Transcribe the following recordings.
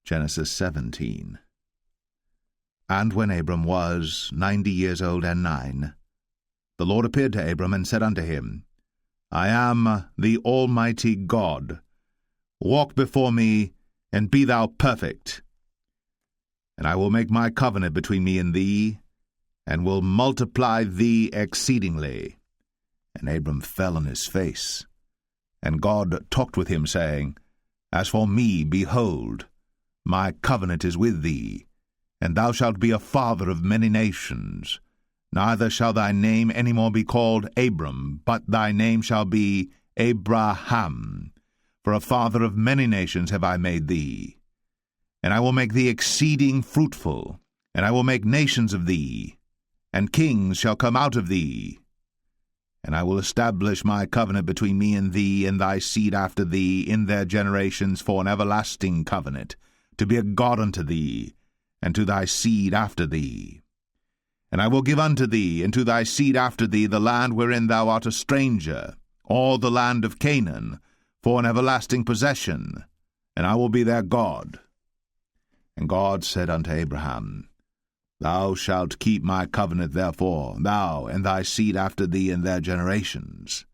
Genesis 17. And when Abram was 90 years old and 9, the Lord appeared to Abram and said unto him, I am the Almighty God. Walk before me, and be thou perfect. And I will make my covenant between me and thee, and will multiply thee exceedingly. And Abram fell on his face. And God talked with him, saying, As for me, behold, my covenant is with thee, and thou shalt be a father of many nations. Neither shall thy name any more be called Abram, but thy name shall be Abraham. For a father of many nations have I made thee. And I will make thee exceeding fruitful, and I will make nations of thee, and kings shall come out of thee. And I will establish my covenant between me and thee and thy seed after thee in their generations for an everlasting covenant, to be a God unto thee, and to thy seed after thee. And I will give unto thee, and to thy seed after thee, the land wherein thou art a stranger, all the land of Canaan, for an everlasting possession, and I will be their God. And God said unto Abraham, Thou shalt keep my covenant therefore, thou and thy seed after thee in their generations.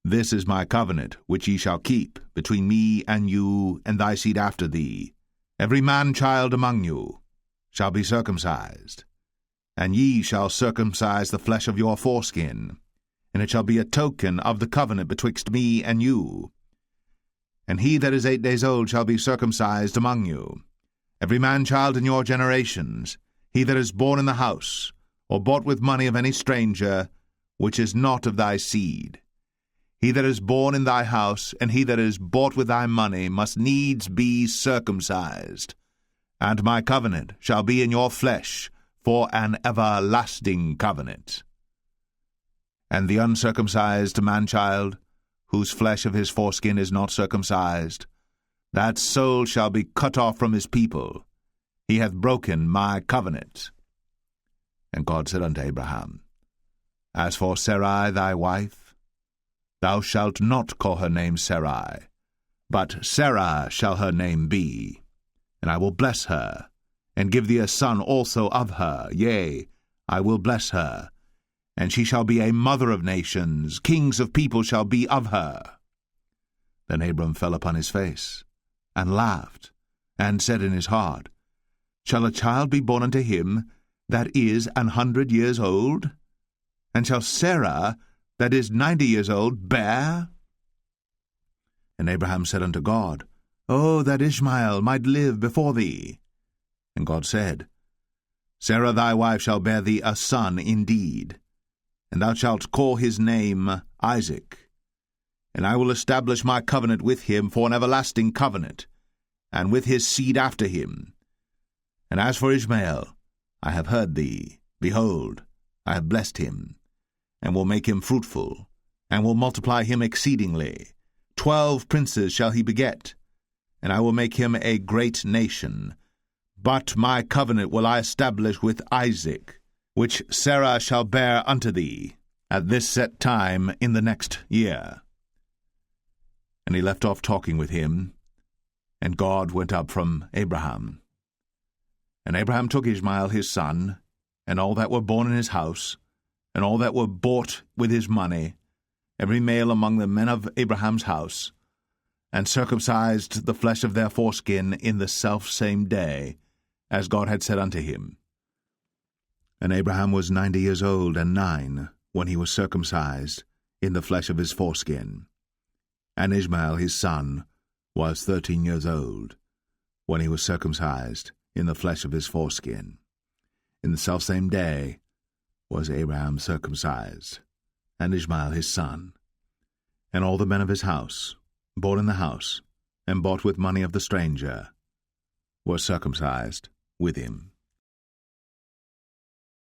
This is my covenant which ye shall keep between me and you and thy seed after thee. Every man-child among you shall be circumcised, and ye shall circumcise the flesh of your foreskin, and it shall be a token of the covenant betwixt me and you. And he that is 8 days old shall be circumcised among you, every man-child in your generations, he that is born in the house, or bought with money of any stranger, which is not of thy seed. He that is born in thy house, and he that is bought with thy money, must needs be circumcised. And my covenant shall be in your flesh, for an everlasting covenant. And the uncircumcised man-child, whose flesh of his foreskin is not circumcised, that soul shall be cut off from his people. He hath broken my covenant. And God said unto Abraham, As for Sarai thy wife, thou shalt not call her name Sarai, but Sarah shall her name be. And I will bless her, and give thee a son also of her. Yea, I will bless her, and she shall be a mother of nations. Kings of people shall be of her. Then Abram fell upon his face, and laughed, and said in his heart, Shall a child be born unto him that is 100 years old? And shall Sarah, that is 90 years old, bear? And Abraham said unto God, O that Ishmael might live before thee. And God said, Sarah thy wife shall bear thee a son indeed, and thou shalt call his name Isaac. And I will establish my covenant with him for an everlasting covenant, and with his seed after him. And as for Ishmael, I have heard thee. Behold, I have blessed him, and will make him fruitful, and will multiply him exceedingly. 12 princes shall he beget, and I will make him a great nation. But my covenant will I establish with Isaac, which Sarah shall bear unto thee, at this set time in the next year. And he left off talking with him, and God went up from Abraham. And Abraham took Ishmael his son, and all that were born in his house, and all that were bought with his money, every male among the men of Abraham's house, and circumcised the flesh of their foreskin in the selfsame day, as God had said unto him. And Abraham was 90 years old and 9, when he was circumcised in the flesh of his foreskin. And Ishmael his son was 13 years old, when he was circumcised in the flesh of his foreskin. In the selfsame day was Abraham circumcised, and Ishmael his son, and all the men of his house, born in the house, and bought with money of the stranger, were circumcised with him.